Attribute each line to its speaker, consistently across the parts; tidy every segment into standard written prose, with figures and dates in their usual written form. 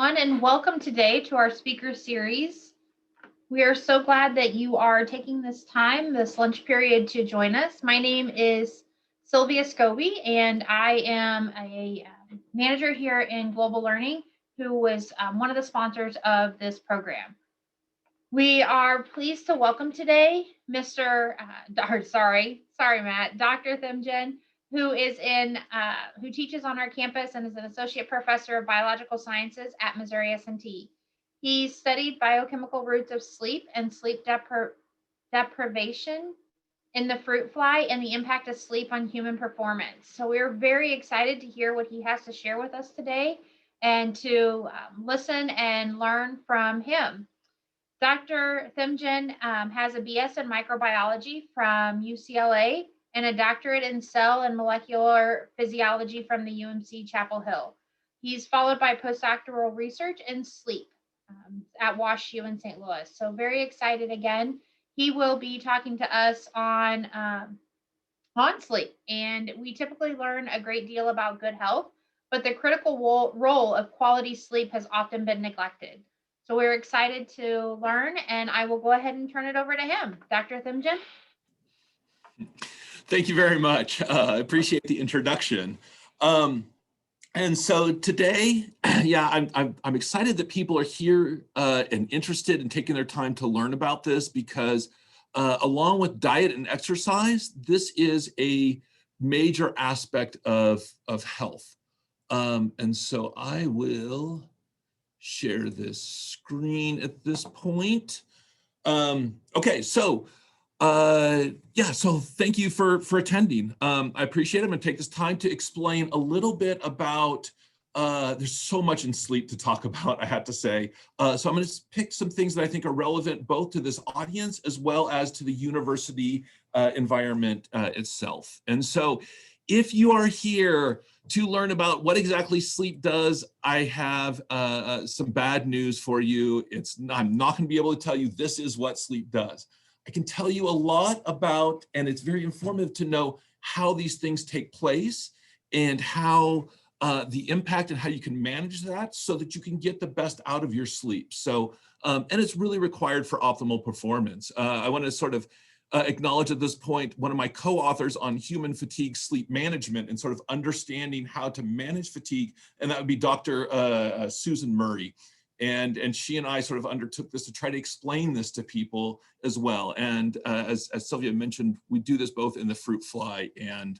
Speaker 1: everyone, and welcome today to our speaker series. We are so glad that you are taking this time, this lunch period, to join us. My name is Sylvia Scobie, and I am a manager here in Global Learning, who was one of the sponsors of this program. We are pleased to welcome today Dr. Thimgan, who teaches on our campus and is an associate professor of biological sciences at Missouri S&T. He studied biochemical roots of sleep and sleep deprivation in the fruit fly and the impact of sleep on human performance. So we're very excited to hear what he has to share with us today and to listen and learn from him. Dr. Thimgan has a BS in microbiology from UCLA and a doctorate in cell and molecular physiology from the UMC Chapel Hill. He's followed by postdoctoral research in sleep at WashU in St. Louis. So very excited again. He will be talking to us on sleep. And we typically learn a great deal about good health, but the critical role of quality sleep has often been neglected. So we're excited to learn, and I will go ahead and turn it over to him. Dr. Thimgan?
Speaker 2: Thank you very much. I appreciate the introduction. And so today, I'm excited that people are here and interested in taking their time to learn about this because along with diet and exercise, this is a major aspect of health. And so I will share this screen at this point. Okay, so so thank you for attending. I appreciate it. I'm gonna take this time to explain a little bit about, there's so much in sleep to talk about, I have to say. So I'm gonna pick some things that I think are relevant both to this audience as well as to the university environment itself. And so if you are here to learn about what exactly sleep does, I have some bad news for you. I'm not going to be able to tell you this is what sleep does. I can tell you a lot about, and it's very informative to know how these things take place and how the impact and how you can manage that so that you can get the best out of your sleep. So, and it's really required for optimal performance. I want to sort of acknowledge at this point one of my co-authors on human fatigue sleep management and sort of understanding how to manage fatigue, and that would be Dr. Susan Murray. And she and I sort of undertook this to try to explain this to people as well. And as Sylvia mentioned, we do this both in the fruit fly and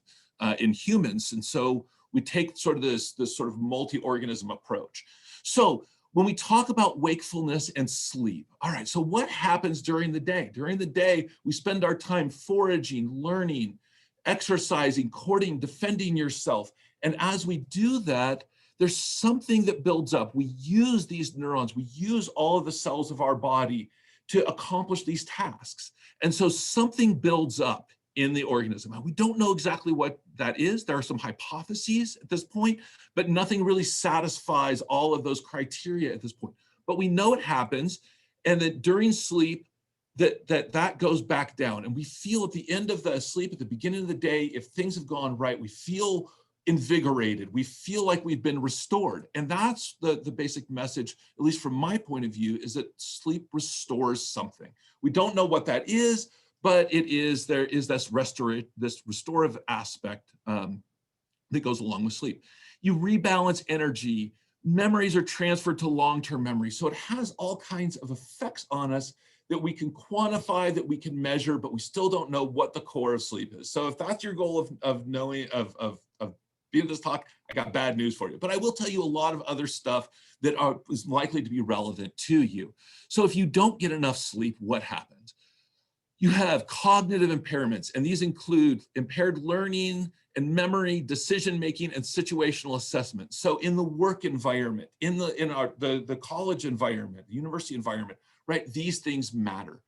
Speaker 2: in humans. And so we take sort of this sort of multi-organism approach. So when we talk about wakefulness and sleep, all right, so what happens during the day? During the day, we spend our time foraging, learning, exercising, courting, defending yourself. And as we do that, there's something that builds up. We use these neurons, we use all of the cells of our body to accomplish these tasks. And so something builds up in the organism. Now, we don't know exactly what that is. There are some hypotheses at this point, but nothing really satisfies all of those criteria at this point. But we know it happens, and that during sleep, that goes back down. And we feel at the end of the sleep, at the beginning of the day, if things have gone right, we feel invigorated. We feel like we've been restored. And that's the basic message, at least from my point of view, is that sleep restores something. We don't know what that is, but there is this restorative aspect that goes along with sleep. You rebalance energy, memories are transferred to long-term memory. So it has all kinds of effects on us that we can quantify, that we can measure, but we still don't know what the core of sleep is. So if that's your goal of knowing, of being in this talk, I got bad news for you. But I will tell you a lot of other stuff that is likely to be relevant to you. So if you don't get enough sleep, what happens? You have cognitive impairments, and these include impaired learning and memory, decision-making, and situational assessment. So in the work environment, in the college environment, the university environment, right, these things matter.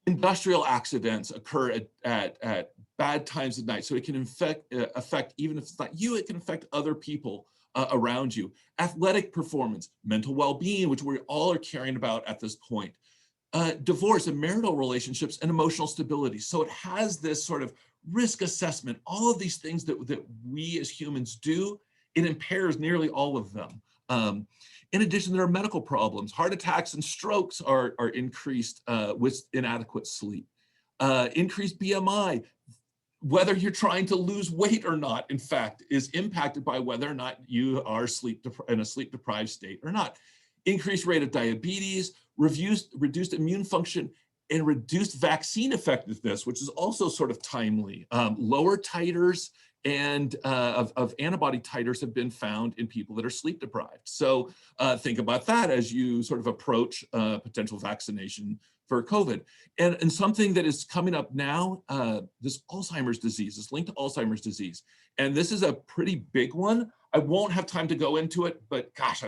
Speaker 2: Industrial accidents occur at bad times of night. So it can affect, even if it's not you, it can affect other people around you. Athletic performance, mental well-being, which we all are caring about at this point. Divorce and marital relationships and emotional stability. So it has this sort of risk assessment, all of these things that we as humans do, it impairs nearly all of them. In addition, there are medical problems. Heart attacks and strokes are increased with inadequate sleep. Increased BMI, whether you're trying to lose weight or not, in fact, is impacted by whether or not you are in a sleep-deprived state or not. Increased rate of diabetes, reduced immune function, and reduced vaccine effectiveness, which is also sort of timely. Lower titers and of antibody titers have been found in people that are sleep deprived. So think about that as you sort of approach potential vaccination for COVID. And something that is coming up now, this Alzheimer's disease, is linked to Alzheimer's disease. And this is a pretty big one. I won't have time to go into it, but gosh,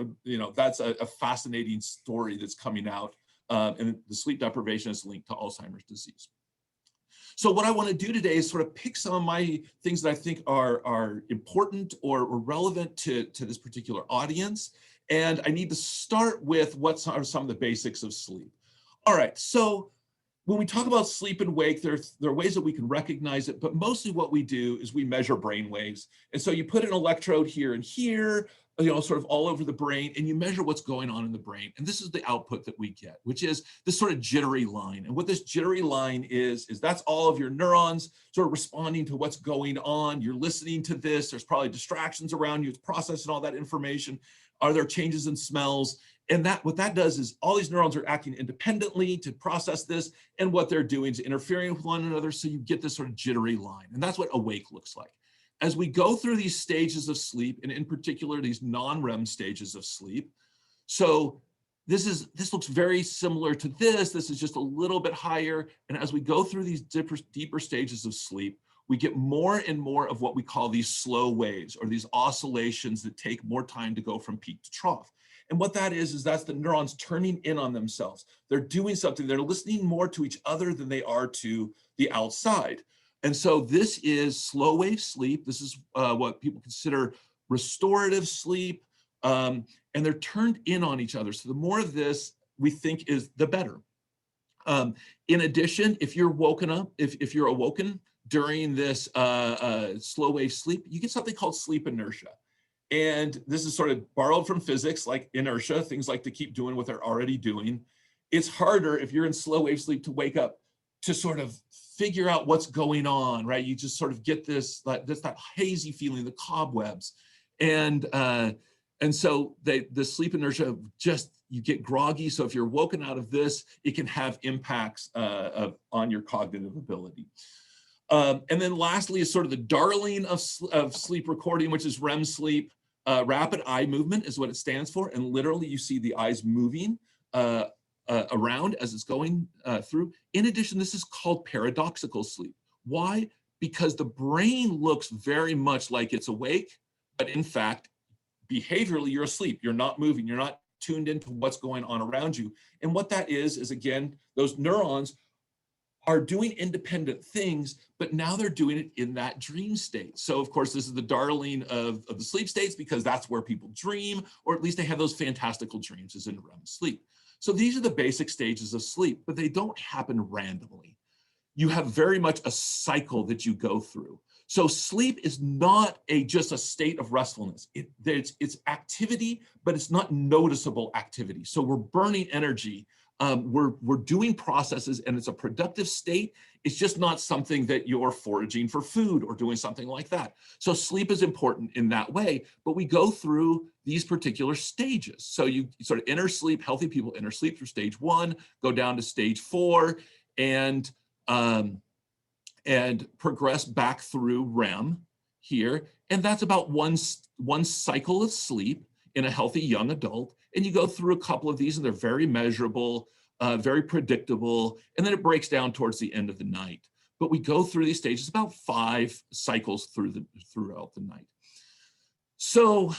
Speaker 2: that's a fascinating story that's coming out. And the sleep deprivation is linked to Alzheimer's disease. So what I want to do today is sort of pick some of my things that I think are important or relevant to this particular audience. And I need to start with what are some of the basics of sleep. All right, so when we talk about sleep and wake, there are ways that we can recognize it, but mostly what we do is we measure brain waves. And so you put an electrode here and here, sort of all over the brain, and you measure what's going on in the brain. And this is the output that we get, which is this sort of jittery line. And what this jittery line is that's all of your neurons sort of responding to what's going on. You're listening to this. There's probably distractions around you. It's processing all that information. Are there changes in smells? And what that does is all these neurons are acting independently to process this, and what they're doing is interfering with one another, so you get this sort of jittery line. And that's what awake looks like. As we go through these stages of sleep, and in particular these non-REM stages of sleep, so this looks very similar to this. This is just a little bit higher. And as we go through these deeper stages of sleep, we get more and more of what we call these slow waves, or these oscillations that take more time to go from peak to trough. And what that is that's the neurons turning in on themselves. They're doing something. They're listening more to each other than they are to the outside. And so this is slow wave sleep. This is what people consider restorative sleep. And they're turned in on each other. So the more of this we think is the better. In addition, if you're woken up, if you're awoken during this slow wave sleep, you get something called sleep inertia. And this is sort of borrowed from physics, like inertia, things like to keep doing what they're already doing. It's harder if you're in slow wave sleep to wake up to sort of figure out what's going on, right? You just sort of get that hazy feeling, the cobwebs. And so the sleep inertia, you get groggy. So if you're woken out of this, it can have impacts on your cognitive ability. And then lastly is sort of the darling of sleep recording, which is REM sleep. Rapid eye movement is what it stands for. And literally you see the eyes moving around as it's going through. In addition, this is called paradoxical sleep. Why? Because the brain looks very much like it's awake, but in fact, behaviorally, you're asleep. You're not moving. You're not tuned into what's going on around you. And what that is again, those neurons are doing independent things, but now they're doing it in that dream state. So of course, this is the darling of the sleep states, because that's where people dream, or at least they have those fantastical dreams, is in REM sleep. So these are the basic stages of sleep, but they don't happen randomly. You have very much a cycle that you go through. So sleep is not just a state of restfulness. It's activity, but it's not noticeable activity. So we're burning energy. We're doing processes, and it's a productive state. It's just not something that you're foraging for food or doing something like that. So sleep is important in that way, but we go through these particular stages. So you sort of enter sleep, healthy people enter sleep through stage 1, go down to stage 4, and progress back through REM here. And that's about one cycle of sleep in a healthy young adult. And you go through a couple of these, and they're very measurable, very predictable, and then it breaks down towards the end of the night. But we go through these stages about 5 cycles throughout the night. So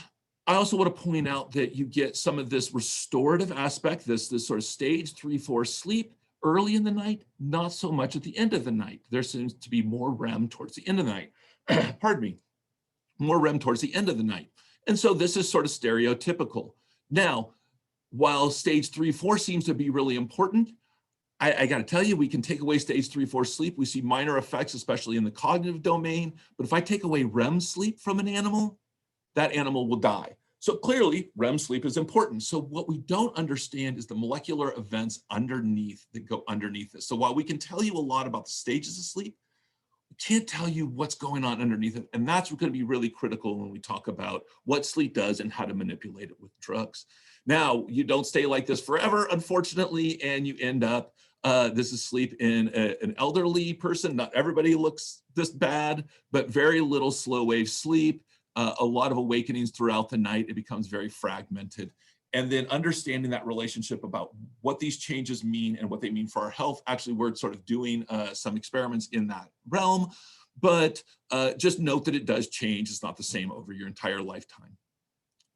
Speaker 2: I also want to point out that you get some of this restorative aspect, this sort of stage 3, 4 sleep early in the night, not so much at the end of the night. There seems to be more REM towards the end of the night. Pardon me, more REM towards the end of the night. And so this is sort of stereotypical. Now, while stage 3, 4 seems to be really important, I got to tell you, we can take away stage 3, 4 sleep. We see minor effects, especially in the cognitive domain. But if I take away REM sleep from an animal, that animal will die. So clearly, REM sleep is important. So what we don't understand is the molecular events underneath that go underneath this. So while we can tell you a lot about the stages of sleep, we can't tell you what's going on underneath it. And that's going to be really critical when we talk about what sleep does and how to manipulate it with drugs. Now, you don't stay like this forever, unfortunately, and you end up, this is sleep in an elderly person. Not everybody looks this bad, but very little slow wave sleep. A lot of awakenings throughout the night. It becomes very fragmented. And then understanding that relationship about what these changes mean and what they mean for our health. Actually, we're sort of doing some experiments in that realm, but just note that it does change. It's not the same over your entire lifetime.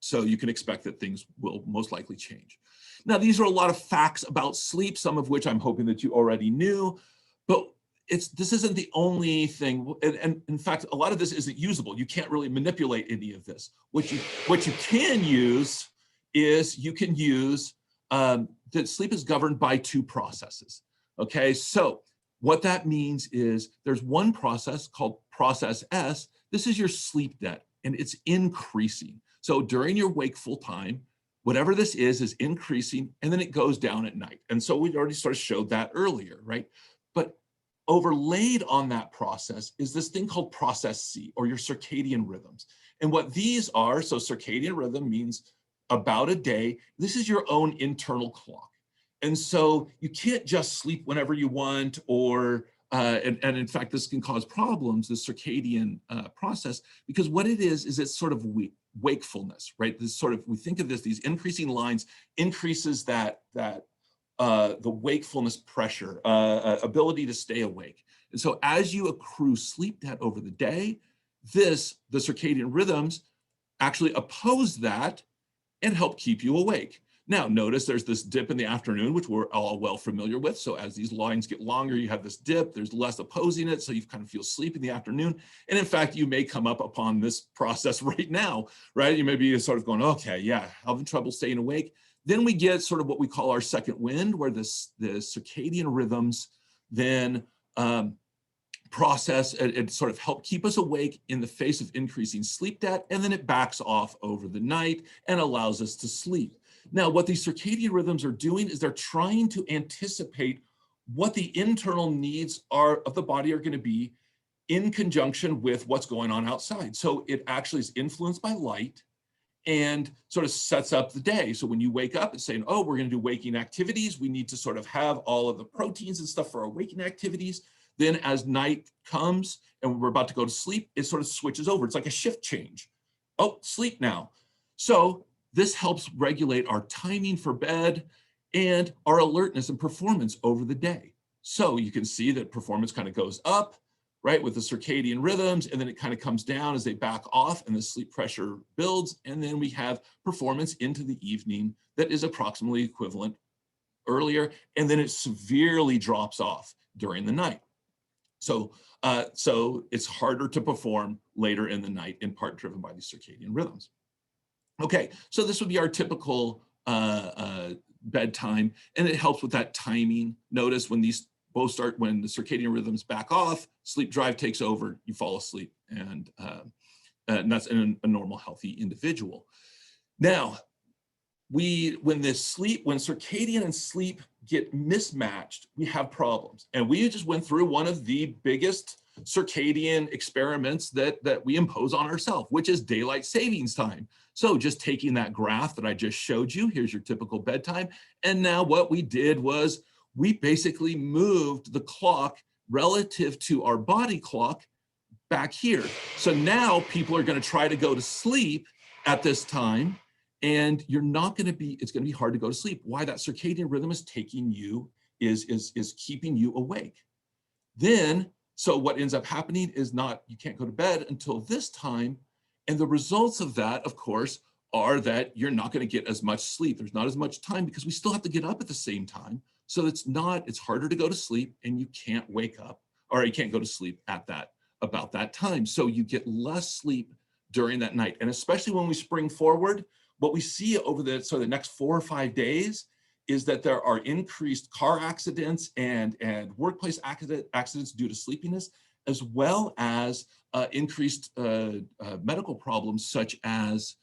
Speaker 2: So you can expect that things will most likely change. Now, these are a lot of facts about sleep, some of which I'm hoping that you already knew, but this isn't the only thing. And in fact, a lot of this isn't usable. You can't really manipulate any of this. What you can use is you can use that sleep is governed by two processes. Okay, so what that means is there's one process called process S. This is your sleep debt, and it's increasing. So during your wakeful time, whatever this is increasing, and then it goes down at night. And so we already sort of showed that earlier, right? But overlaid on that process is this thing called process C, or your circadian rhythms. And what these are, so circadian rhythm means about a day. This is your own internal clock. And so you can't just sleep whenever you want, or, and in fact, this can cause problems, the circadian process, because what it is it's sort of wakefulness, right? This sort of, we think of this, these increasing lines increases the wakefulness pressure, ability to stay awake. And so as you accrue sleep debt over the day, the circadian rhythms actually oppose that and help keep you awake. Now, notice there's this dip in the afternoon, which we're all well familiar with. So as these lines get longer, you have this dip, there's less opposing it. So you kind of feel sleepy in the afternoon. And in fact, you may come up upon this process right now, right? You may be sort of going, okay, yeah, having trouble staying awake. Then we get sort of what we call our second wind, where the circadian rhythms then process and sort of help keep us awake in the face of increasing sleep debt, and then it backs off over the night and allows us to sleep. Now, what these circadian rhythms are doing is they're trying to anticipate what the internal needs of the body are going to be in conjunction with what's going on outside. So it actually is influenced by light and sort of sets up the day. So when you wake up, it's saying, oh, we're going to do waking activities. We need to sort of have all of the proteins and stuff for our waking activities. Then as night comes and we're about to go to sleep, it sort of switches over. It's like a shift change. Oh, sleep now. So this helps regulate our timing for bed and our alertness and performance over the day. So you can see that performance kind of goes up, right, with the circadian rhythms, and then it kind of comes down as they back off and the sleep pressure builds. And then we have performance into the evening that is approximately equivalent earlier, and then it severely drops off during the night. So it's harder to perform later in the night, in part driven by these circadian rhythms. Okay, so this would be our typical bedtime, and it helps with that timing. Notice when these both start, when the circadian rhythms back off, sleep drive takes over, you fall asleep, and that's in a normal, healthy individual. Now, when circadian and sleep get mismatched, we have problems. And we just went through one of the biggest circadian experiments that we impose on ourselves, which is daylight savings time. So just taking that graph that I just showed you, here's your typical bedtime. And now what we did was we basically moved the clock relative to our body clock back here. So now people are going to try to go to sleep at this time, and it's going to be hard to go to sleep. Why? That circadian rhythm is taking you, is keeping you awake. Then, so what ends up happening is you can't go to bed until this time. And the results of that, of course, are that you're not going to get as much sleep. There's not as much time because we still have to get up at the same time. So it's harder to go to sleep, and you can't wake up, or you can't go to sleep about that time. So you get less sleep during that night. And especially when we spring forward, what we see over the next 4 or 5 days is that there are increased car accidents and workplace accidents due to sleepiness, as well as increased medical problems such as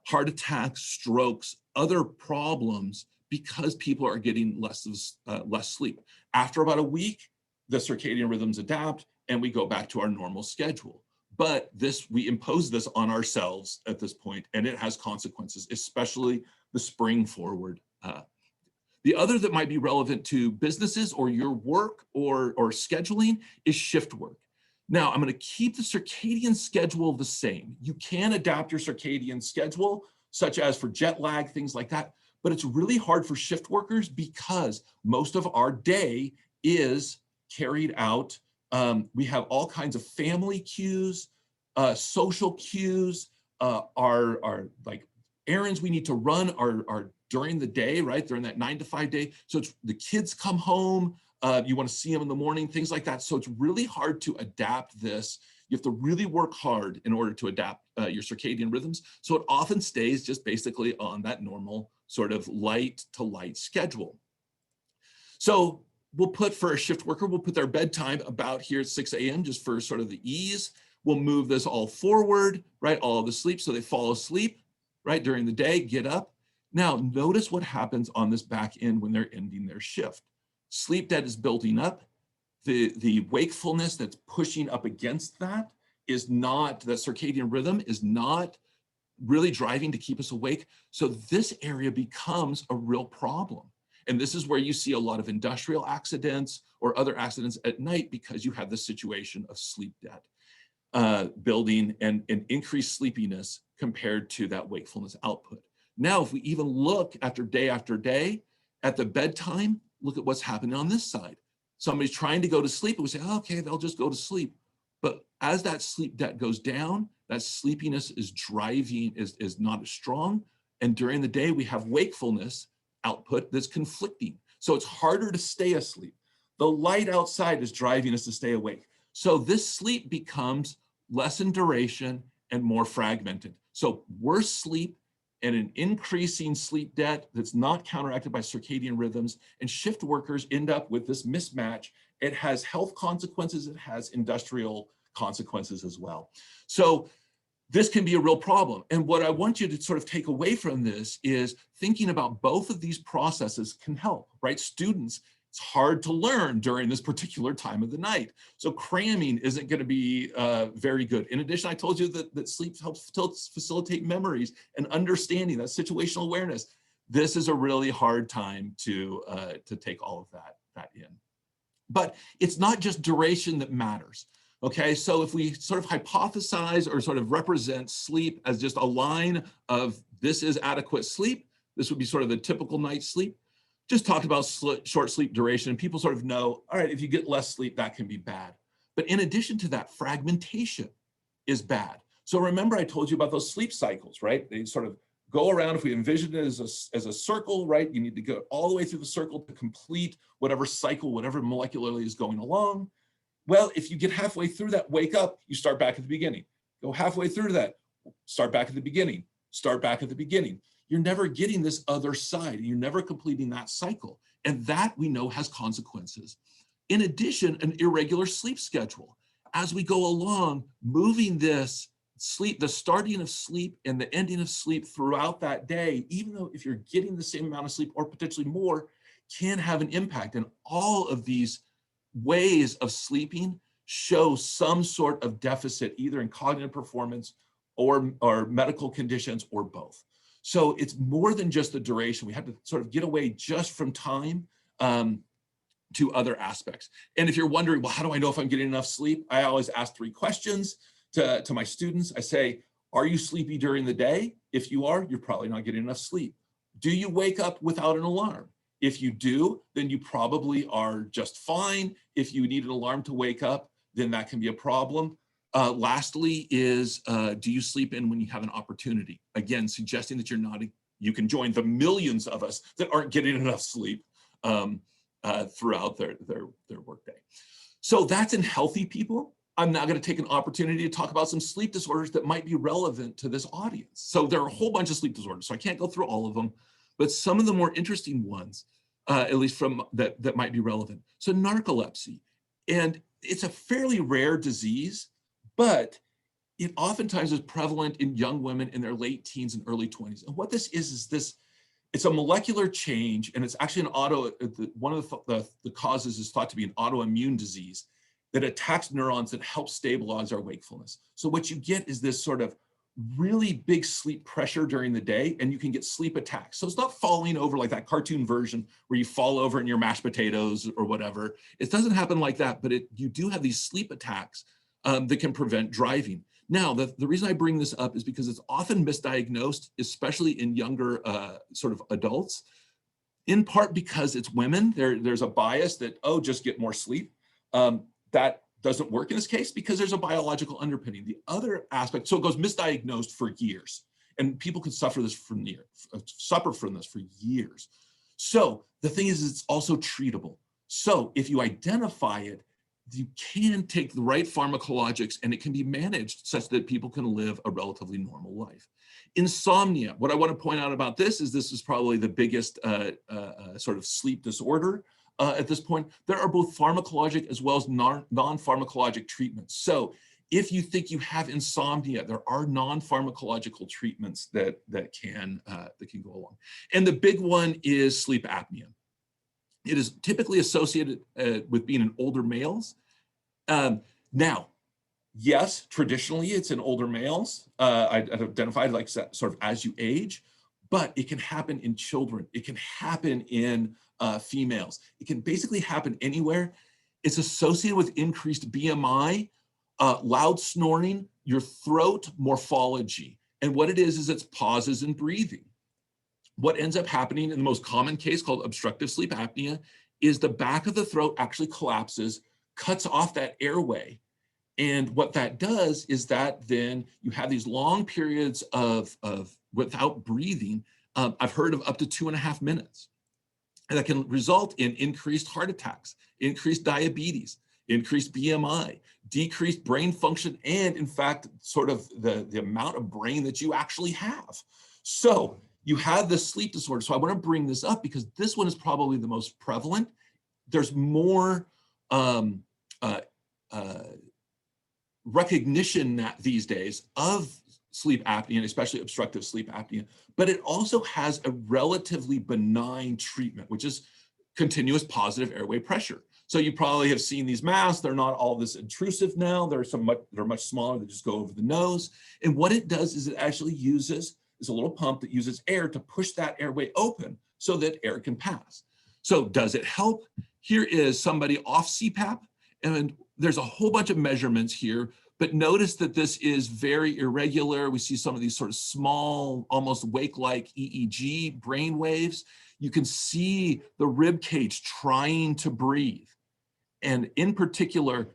Speaker 2: heart attacks, strokes, other problems because people are getting less sleep. After about a week, the circadian rhythms adapt and we go back to our normal schedule. But we impose this on ourselves at this point, and it has consequences, especially the spring forward. The other that might be relevant to businesses or your work or scheduling is shift work. Now, I'm going to keep the circadian schedule the same. You can adapt your circadian schedule, such as for jet lag, things like that, but it's really hard for shift workers because most of our day is carried out. We have all kinds of family cues, social cues, our like errands we need to run are during the day, right? During that 9 to 5 day. So it's the kids come home, you want to see them in the morning, things like that. So it's really hard to adapt this. You have to really work hard in order to adapt your circadian rhythms. So it often stays just basically on that normal sort of light to light schedule. So we'll put, for a shift worker, we'll put their bedtime about here at 6 a.m. just for sort of the ease. We'll move this all forward, right? All of the sleep, so they fall asleep, right? During the day, get up. Now, notice what happens on this back end when they're ending their shift. Sleep debt is building up. The wakefulness that's pushing up against that is not, the circadian rhythm is not really driving to keep us awake. So this area becomes a real problem. And this is where you see a lot of industrial accidents or other accidents at night because you have this situation of sleep debt building and increased sleepiness compared to that wakefulness output. Now, if we even look after day at the bedtime, look at what's happening on this side. Somebody's trying to go to sleep and we say, oh, okay, they'll just go to sleep. But as that sleep debt goes down, that sleepiness is driving, is not as strong. And during the day, we have wakefulness output that's conflicting. So it's harder to stay asleep. The light outside is driving us to stay awake. So this sleep becomes less in duration and more fragmented. So worse sleep and an increasing sleep debt that's not counteracted by circadian rhythms, and shift workers end up with this mismatch. It has health consequences, it has industrial consequences as well. So this can be a real problem. And what I want you to sort of take away from this is thinking about both of these processes can help, right? Students, it's hard to learn during this particular time of the night. So cramming isn't going to be very good. In addition, I told you that sleep helps facilitate memories and understanding, that situational awareness. This is a really hard time to take all of that in. But it's not just duration that matters. Okay, so if we sort of hypothesize or sort of represent sleep as just a line of this is adequate sleep, this would be sort of the typical night's sleep. Just talked about short sleep duration, and people sort of know, all right, if you get less sleep, that can be bad. But in addition to that, fragmentation is bad. So remember I told you about those sleep cycles, right? They sort of go around. If we envision it as a circle, right? You need to go all the way through the circle to complete whatever cycle, whatever molecularly is going along. Well, if you get halfway through that, wake up, you start back at the beginning. Go halfway through that, start back at the beginning, start back at the beginning. You're never getting this other side. You're never completing that cycle. And that we know has consequences. In addition, an irregular sleep schedule. As we go along, moving this sleep, the starting of sleep and the ending of sleep throughout that day, even though if you're getting the same amount of sleep or potentially more, can have an impact. And all of these ways of sleeping show some sort of deficit, either in cognitive performance or medical conditions or both. So it's more than just the duration. We have to sort of get away just from time to other aspects. And if you're wondering, well, how do I know if I'm getting enough sleep? I always ask 3 questions to my students. I say, are you sleepy during the day? If you are, you're probably not getting enough sleep. Do you wake up without an alarm? If you do, then you probably are just fine. If you need an alarm to wake up, then that can be a problem. Lastly is, do you sleep in when you have an opportunity? Again, suggesting that you're not, you can join the millions of us that aren't getting enough sleep throughout their workday. So that's in healthy people. I'm now going to take an opportunity to talk about some sleep disorders that might be relevant to this audience. So there are a whole bunch of sleep disorders, so I can't go through all of them, but some of the more interesting ones, at least from that might be relevant. So narcolepsy, and it's a fairly rare disease, but it oftentimes is prevalent in young women in their late teens and early 20s. And what this is this, it's a molecular change, and it's actually one of the causes is thought to be an autoimmune disease that attacks neurons that help stabilize our wakefulness. So what you get is this sort of really big sleep pressure during the day, and you can get sleep attacks. So it's not falling over like that cartoon version where you fall over in your mashed potatoes or whatever. It doesn't happen like that, but you do have these sleep attacks that can prevent driving. Now, the reason I bring this up is because it's often misdiagnosed, especially in younger sort of adults, in part because it's women. There's a bias that, oh, just get more sleep. That doesn't work in this case because there's a biological underpinning. The other aspect, so it goes misdiagnosed for years, and people can suffer from this for years. So the thing is, it's also treatable. So if you identify it, you can take the right pharmacologics and it can be managed such that people can live a relatively normal life. Insomnia, what I want to point out about this is probably the biggest sort of sleep disorder at this point. There are both pharmacologic as well as non-pharmacologic treatments. So if you think you have insomnia, there are non-pharmacological treatments that can go along. And the big one is sleep apnea. It is typically associated with being in older males. Now, yes, traditionally it's in older males, identified like sort of as you age, but it can happen in children. It can happen in females. It can basically happen anywhere. It's associated with increased BMI, loud snoring, your throat morphology. And what it is it's pauses in breathing. What ends up happening in the most common case called obstructive sleep apnea is the back of the throat actually collapses, cuts off that airway. And what that does is that then you have these long periods of without breathing. I've heard of up to 2.5 minutes. And that can result in increased heart attacks, increased diabetes, increased BMI, decreased brain function, and in fact, sort of the amount of brain that you actually have. So you have this sleep disorder. So I want to bring this up because this one is probably the most prevalent. There's more recognition these days of sleep apnea, and especially obstructive sleep apnea, but it also has a relatively benign treatment, which is continuous positive airway pressure. So you probably have seen these masks. They're not all this intrusive now. They're much smaller. They just go over the nose. And what it does is it actually uses is a little pump that uses air to push that airway open so that air can pass. So does it help? Here is somebody off CPAP, and there's a whole bunch of measurements here, but notice that this is very irregular. We see some of these sort of small, almost wake-like EEG brain waves. You can see the rib cage trying to breathe. And in particular,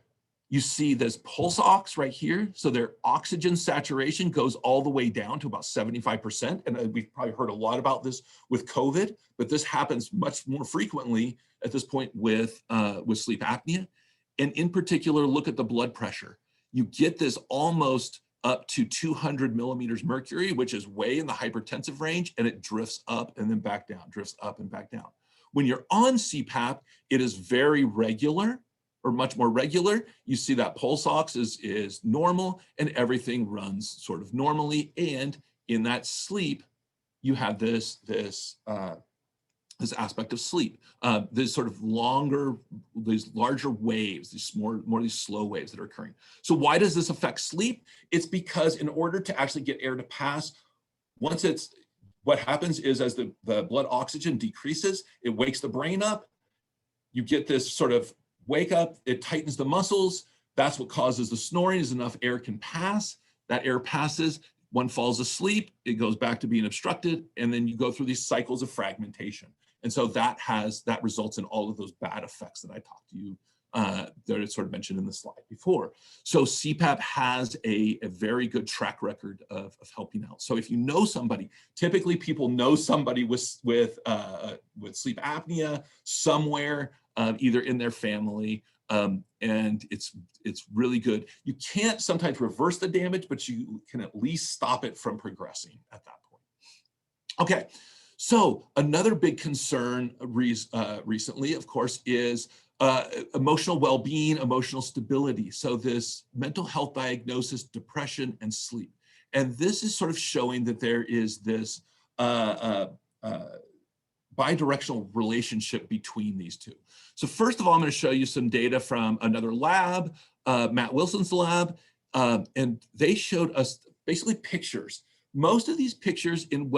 Speaker 2: you see this pulse ox right here. So their oxygen saturation goes all the way down to about 75%. And we've probably heard a lot about this with COVID, but this happens much more frequently at this point with sleep apnea. And in particular, look at the blood pressure. You get this almost up to 200 millimeters mercury, which is way in the hypertensive range, and it drifts up and then back down, drifts up and back down. When you're on CPAP, it is very regular, or much more regular. You see that pulse ox is normal and everything runs sort of normally. And in that sleep, you have this aspect of sleep, this sort of these larger waves, these more these slow waves that are occurring. So why does this affect sleep? It's because in order to actually get air to pass, what happens is as the blood oxygen decreases, it wakes the brain up. You get this sort of wake up, it tightens the muscles. That's what causes the snoring, is enough air can pass. That air passes, one falls asleep, it goes back to being obstructed, and then you go through these cycles of fragmentation. And so that results in all of those bad effects that I talked to you, that I sort of mentioned in the slide before. So CPAP has a very good track record of helping out. So if you know somebody, typically people know somebody with sleep apnea somewhere, either in their family, and it's really good. You can't sometimes reverse the damage, but you can at least stop it from progressing at that point. Okay. So another big concern recently, of course, is Emotional well-being, emotional stability. So this mental health diagnosis, depression, and sleep. And this is sort of showing that there is this bidirectional relationship between these two. So first of all, I'm going to show you some data from another lab, Matt Wilson's lab, and they showed us basically pictures. Most of these pictures in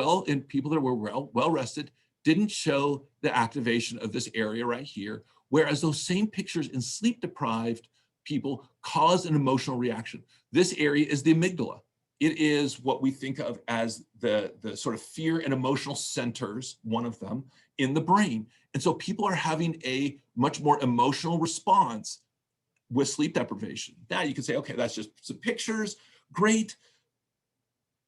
Speaker 2: people that were well rested didn't show the activation of this area right here, whereas those same pictures in sleep deprived people cause an emotional reaction. This area is the amygdala. It is what we think of as the sort of fear and emotional centers, one of them, in the brain. And so people are having a much more emotional response with sleep deprivation. Now you can say, okay, that's just some pictures, great.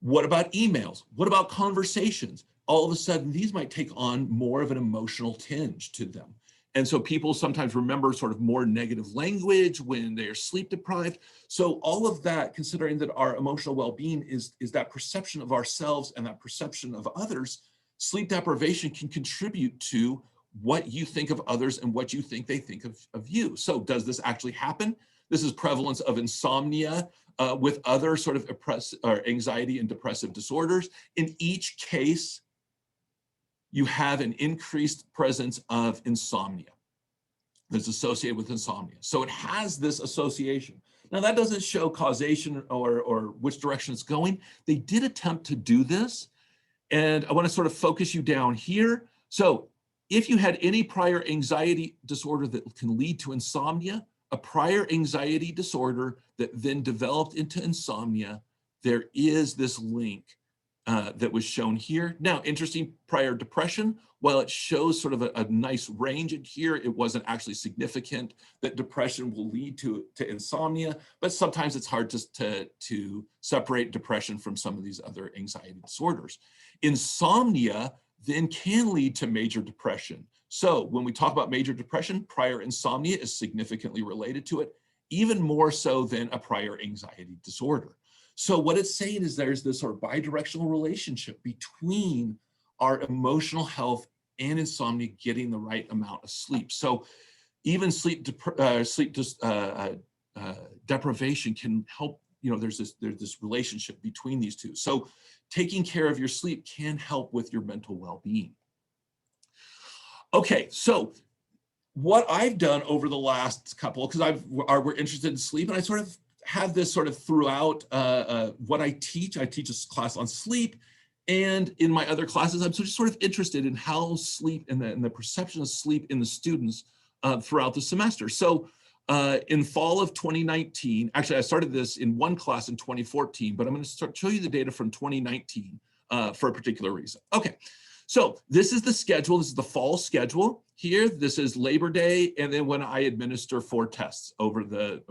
Speaker 2: What about emails? What about conversations? All of a sudden, these might take on more of an emotional tinge to them. And so people sometimes remember sort of more negative language when they're sleep deprived. So all of that, considering that our emotional well-being is that perception of ourselves and that perception of others, sleep deprivation can contribute to what you think of others and what you think they think of you. So does this actually happen? This is prevalence of insomnia with other sort of anxiety and depressive disorders. In each case, you have an increased presence of insomnia that's associated with insomnia. So it has this association. Now that doesn't show causation or which direction it's going. They did attempt to do this, and I want to sort of focus you down here. So if you had any prior anxiety disorder that can lead to insomnia, a prior anxiety disorder that then developed into insomnia, there is this link that was shown here. Now, interesting, prior depression, while it shows sort of a nice range in here, it wasn't actually significant that depression will lead to insomnia, but sometimes it's hard to separate depression from some of these other anxiety disorders. Insomnia then can lead to major depression. So when we talk about major depression, prior insomnia is significantly related to it, even more so than a prior anxiety disorder. So what it's saying is there's this sort of bidirectional relationship between our emotional health and insomnia getting the right amount of sleep. So even deprivation can help, there's this relationship between these two. So taking care of your sleep can help with your mental well-being. Okay, so what I've done over the last couple, because we're interested in sleep, and I sort of have this sort of throughout what I teach. I teach a class on sleep, and in my other classes, I'm just sort of interested in how sleep and the perception of sleep in the students throughout the semester. So in fall of 2019, actually I started this in one class in 2014, but I'm going to show you the data from 2019 for a particular reason. Okay. So this is the schedule. This is the fall schedule here. This is Labor Day, and then when I administer 4 tests over the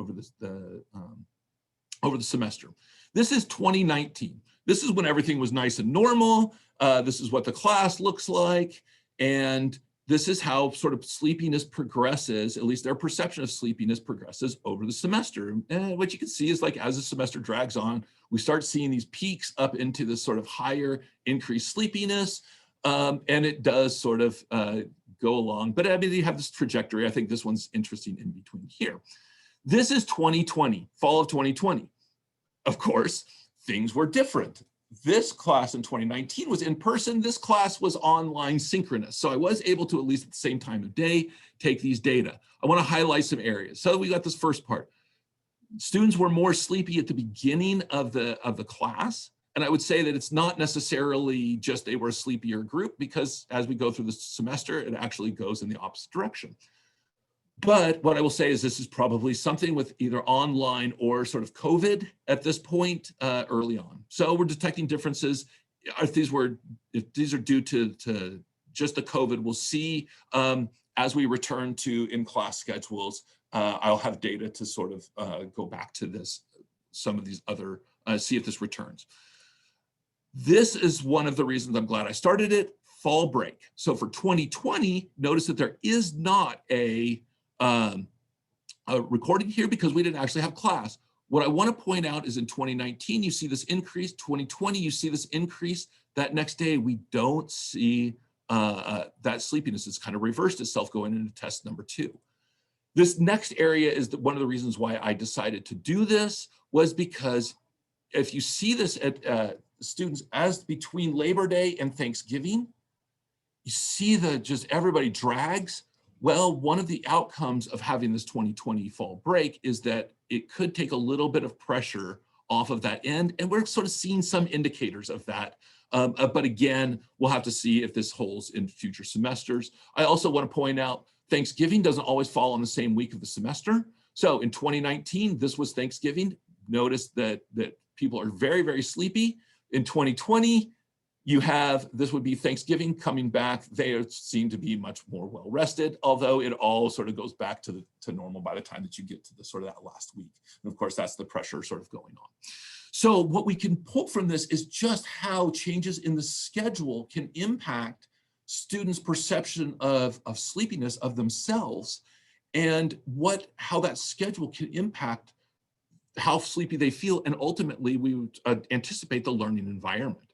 Speaker 2: semester. This is 2019. This is when everything was nice and normal. This is what the class looks like, and this is how sort of sleepiness progresses. At least their perception of sleepiness progresses over the semester. And what you can see is, like, as the semester drags on, we start seeing these peaks up into this sort of higher increased sleepiness. And it does sort of go along, but I mean, you have this trajectory. I think this one's interesting in between here. This is 2020, fall of 2020. Of course, things were different. This class in 2019 was in person. This class was online synchronous. So I was able to, at least at the same time of day, take these data. I want to highlight some areas. So we got this first part. Students were more sleepy at the beginning of the class. And I would say that it's not necessarily just they were a sleepier group, because as we go through the semester, it actually goes in the opposite direction. But what I will say is this is probably something with either online or sort of COVID at this point early on. So we're detecting differences. If these are due to just the COVID, we'll see as we return to in-class schedules. I'll have data to sort of go back to this, some of these other, see if this returns. This is one of the reasons I'm glad I started it, fall break. So for 2020, notice that there is not a recording here because we didn't actually have class. What I want to point out is in 2019, you see this increase. 2020, you see this increase. That next day, we don't see that sleepiness. It's kind of reversed itself going into test number 2. This next area is one of the reasons why I decided to do this was because if you see this at students as between Labor Day and Thanksgiving, you see just everybody drags. Well, one of the outcomes of having this 2020 fall break is that it could take a little bit of pressure off of that end. And we're sort of seeing some indicators of that. But again, we'll have to see if this holds in future semesters. I also want to point out Thanksgiving doesn't always fall on the same week of the semester. So in 2019, this was Thanksgiving. Notice that people are very, very sleepy. In 2020, this would be Thanksgiving coming back. They seem to be much more well rested, although it all sort of goes back to normal by the time that you get to the sort of that last week. And of course, that's the pressure sort of going on. So what we can pull from this is just how changes in the schedule can impact students' perception of sleepiness of themselves, and how that schedule can impact how sleepy they feel, and ultimately we would anticipate the learning environment.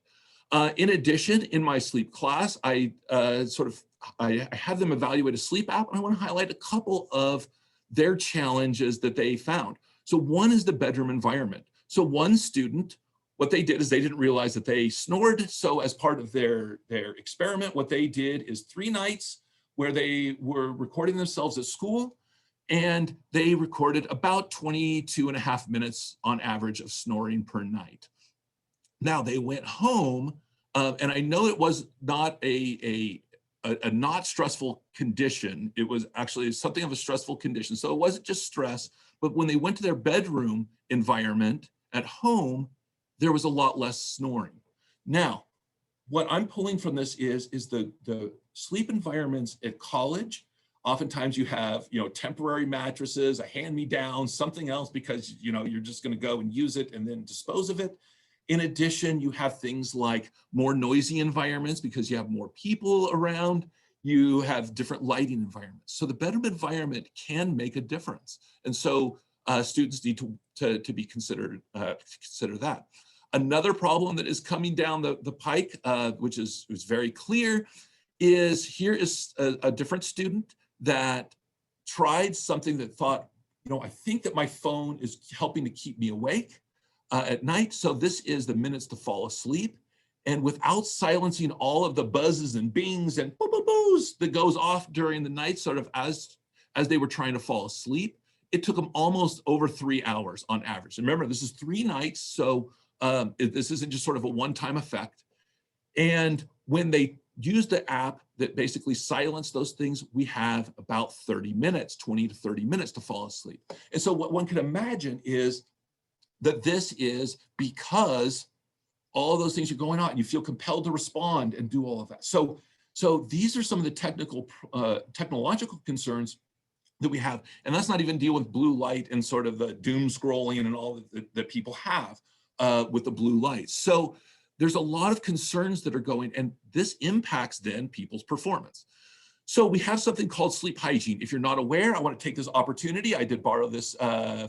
Speaker 2: In addition, in my sleep class, I have them evaluate a sleep app, and I want to highlight a couple of their challenges that they found. So one is the bedroom environment. So one student, what they did is they didn't realize that they snored. So as part of their experiment, what they did is 3 nights where they were recording themselves at school, and they recorded about 22.5 minutes on average of snoring per night. Now they went home, and I know it was not a not stressful condition. It was actually something of a stressful condition. So it wasn't just stress, but when they went to their bedroom environment at home, there was a lot less snoring. Now, what I'm pulling from this is the sleep environments at college. Oftentimes you have, temporary mattresses, a hand-me-down, something else, because, you're just going to go and use it and then dispose of it. In addition, you have things like more noisy environments because you have more people around. You have different lighting environments. So the bedroom environment can make a difference. And so students need to be consider that. Another problem that is coming down the pike, which is very clear, is here is a different student that tried something that thought, I think that my phone is helping to keep me awake at night. So this is the minutes to fall asleep. And without silencing all of the buzzes and bings and boo-boo-boos that goes off during the night, sort of as they were trying to fall asleep, it took them almost over 3 hours on average. And remember, this is 3 nights, so this isn't just sort of a one-time effect. And when they use the app that basically silenced those things, we have about 30 minutes, 20 to 30 minutes to fall asleep. And so what one can imagine is that this is because all of those things are going on and you feel compelled to respond and do all of that. So these are some of the technological concerns that we have. And that's not even deal with blue light and sort of the doom scrolling and all that people have with the blue light. So there's a lot of concerns that are going, and this impacts then people's performance. So we have something called sleep hygiene. If you're not aware, I want to take this opportunity. I did borrow this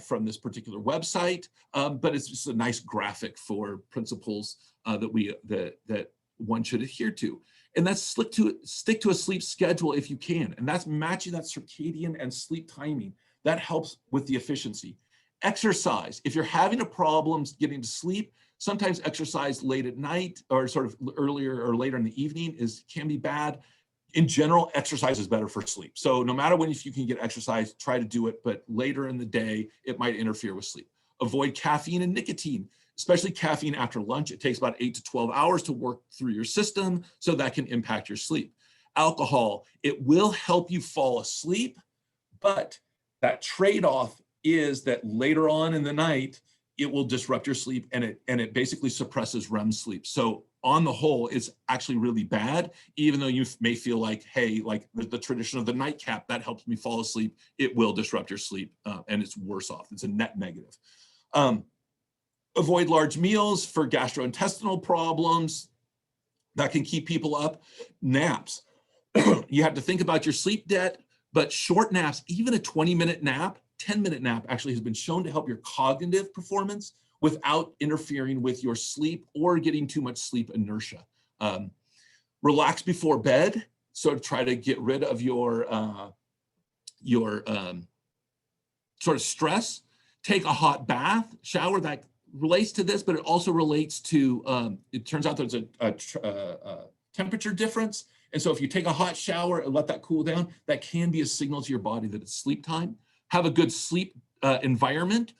Speaker 2: from this particular website, but it's just a nice graphic for principles that one should adhere to. And that's stick to a sleep schedule if you can. And that's matching that circadian and sleep timing. That helps with the efficiency. Exercise. If you're having a problem getting to sleep, sometimes exercise late at night or sort of earlier or later in the evening can be bad. In general, exercise is better for sleep. So no matter when, if you can get exercise, try to do it, but later in the day, it might interfere with sleep. Avoid caffeine and nicotine, especially caffeine after lunch. It takes about 8 to 12 hours to work through your system, so that can impact your sleep. Alcohol, it will help you fall asleep, but that trade-off is that later on in the night, it will disrupt your sleep and it basically suppresses REM sleep. So on the whole, it's actually really bad, even though you may feel like, hey, like the tradition of the nightcap, that helps me fall asleep. It will disrupt your sleep and it's worse off. It's a net negative. Avoid large meals for gastrointestinal problems that can keep people up. Naps. You have to think about your sleep debt, but short naps, even a 20-minute nap, 10-minute nap actually has been shown to help your cognitive performance without interfering with your sleep or getting too much sleep inertia. Relax before bed, so try to get rid of your sort of stress, take a hot bath, shower. That relates to this, but it also relates to, it turns out there's a temperature difference. And so if you take a hot shower and let that cool down, that can be a signal to your body that it's sleep time. Have a good sleep environment,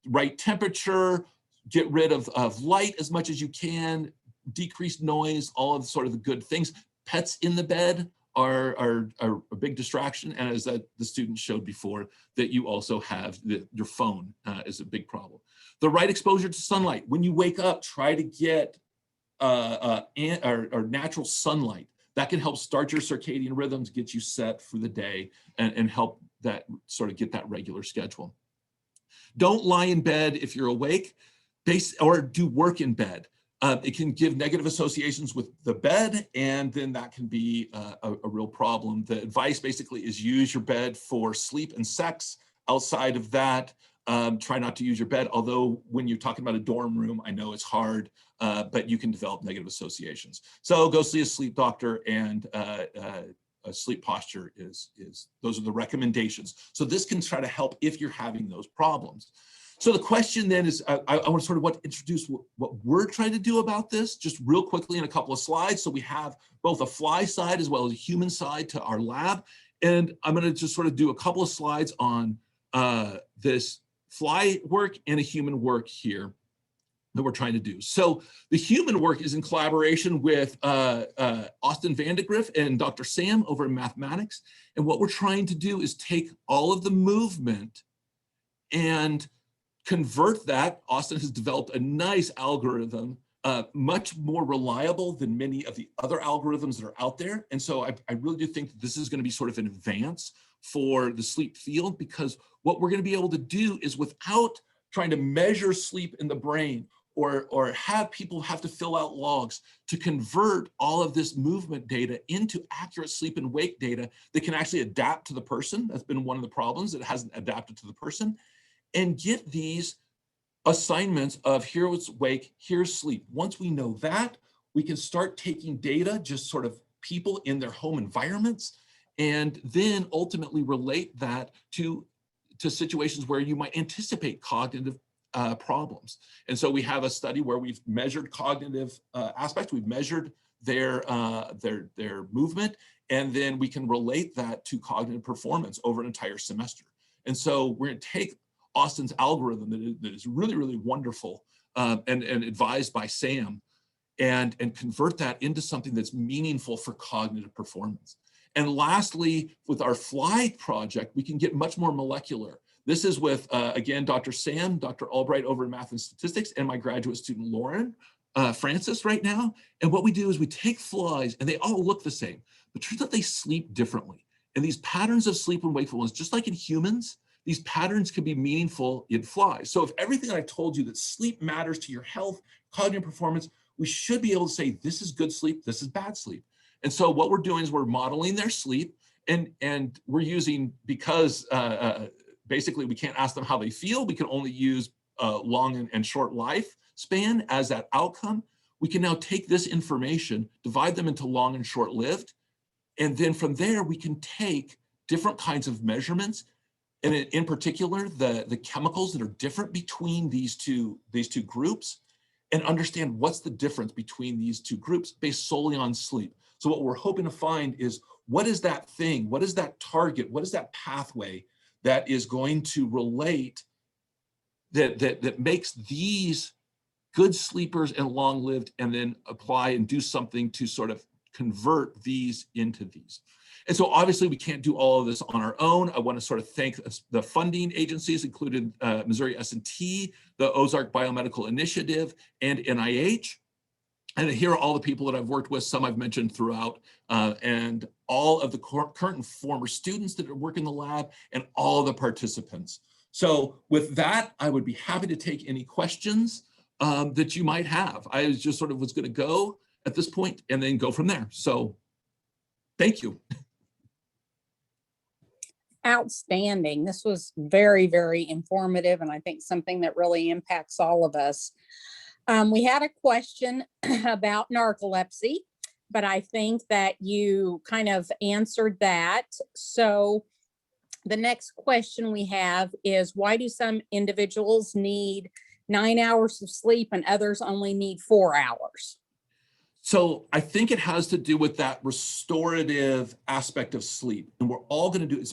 Speaker 2: right temperature, get rid of light as much as you can, decrease noise, all of sort of the good things. Pets in the bed are a big distraction. And as the student showed before, that you also have your phone is a big problem. The right exposure to sunlight. When you wake up, try to get natural sunlight. That can help start your circadian rhythms, get you set for the day, and help that sort of get that regular schedule. Don't lie in bed if you're awake, or do work in bed. It can give negative associations with the bed, and then that can be a real problem. The advice basically is use your bed for sleep and sex. Outside of that, try not to use your bed, although when you're talking about a dorm room, I know it's hard, but you can develop negative associations. So go see a sleep doctor, and a sleep posture those are the recommendations. So this can try to help if you're having those problems. So the question then is, I want to sort of introduce what we're trying to do about this, just real quickly in a couple of slides. So we have both a fly side as well as a human side to our lab. And I'm going to just sort of do a couple of slides on this fly work and a human work here that we're trying to do. So the human work is in collaboration with Austin Vandegrift and Dr. Sam over in mathematics. And what we're trying to do is take all of the movement and convert that. Austin has developed a nice algorithm, much more reliable than many of the other algorithms that are out there. And so I really do think that this is going to be sort of an advance for the sleep field, because what we're going to be able to do is, without trying to measure sleep in the brain or have people have to fill out logs, to convert all of this movement data into accurate sleep and wake data that can actually adapt to the person. That's been one of the problems, that it hasn't adapted to the person. And get these assignments of here's wake, here's sleep. Once we know that, we can start taking data, just sort of people in their home environments, and then ultimately relate that to situations where you might anticipate cognitive problems. And so we have a study where we've measured cognitive aspects, we've measured their movement, and then we can relate that to cognitive performance over an entire semester. And so we're going to take Austin's algorithm that is really, really wonderful and advised by Sam, and convert that into something that's meaningful for cognitive performance. And lastly, with our FLY project, we can get much more molecular. This is with, again, Dr. Sam, Dr. Albright over in Math and Statistics, and my graduate student, Lauren Francis right now. And what we do is we take flies, and they all look the same, but turns out they sleep differently. And these patterns of sleep and wakefulness, just like in humans, these patterns can be meaningful in flies. So if everything I told you, that sleep matters to your health, cognitive performance, we should be able to say, this is good sleep, this is bad sleep. And so what we're doing is we're modeling their sleep, and we're using, because basically we can't ask them how they feel, we can only use long and short life span as that outcome. We can now take this information, divide them into long and short lived, and then from there we can take different kinds of measurements, and in particular the chemicals that are different between these two groups, and understand what's the difference between these two groups based solely on sleep. So what we're hoping to find is, what is that thing, what is that target, what is that pathway that is going to relate, that makes these good sleepers and long-lived, and then apply and do something to sort of convert these into these. And so obviously we can't do all of this on our own. I want to sort of thank the funding agencies, including Missouri S&T, the Ozark Biomedical Initiative, and NIH. And here are all the people that I've worked with, some I've mentioned throughout, and all of the current and former students that work in the lab, and all of the participants. So with that, I would be happy to take any questions that you might have. I just sort of was going to go at this point and then go from there. So thank you.
Speaker 3: Outstanding. This was very, very informative, and I think something that really impacts all of us. We had a question about narcolepsy, but I think that you kind of answered that. So The next question we have is, why do some individuals need 9 hours of sleep and others only need 4 hours?
Speaker 2: So I think it has to do with that restorative aspect of sleep. And we're all going to do it's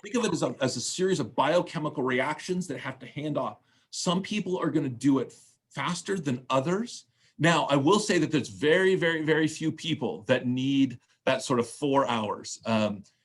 Speaker 2: think of it as a series of biochemical reactions that have to hand off. Some people are going to do it faster than others. Now, I will say that there's very, very, very few people that need that sort of 4 hours.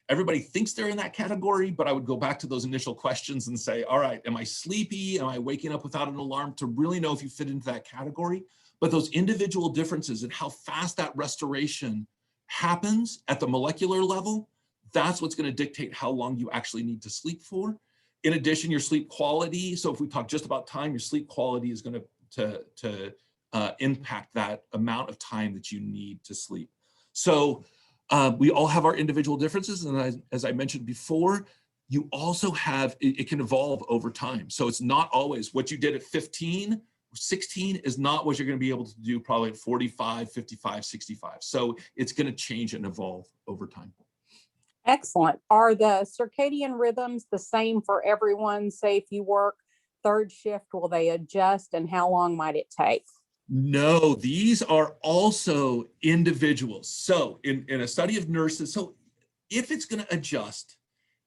Speaker 2: Everybody thinks they're in that category, but I would go back to those initial questions and say, all right, am I sleepy? Am I waking up without an alarm, to really know if you fit into that category? But those individual differences and how fast that restoration happens at the molecular level, that's what's going to dictate how long you actually need to sleep for. In addition, your sleep quality. So if we talk just about time, your sleep quality is going to impact that amount of time that you need to sleep. So we all have our individual differences. And as I mentioned before, you also have, it can evolve over time. So it's not always what you did at 15, 16 is not what you're going to be able to do probably at 45, 55, 65. So it's going to change and evolve over time.
Speaker 3: Excellent. Are the circadian rhythms the same for everyone? Say if you work third shift, will they adjust, and how long might it take?
Speaker 2: No, these are also individuals. So in a study of nurses, so if it's going to adjust,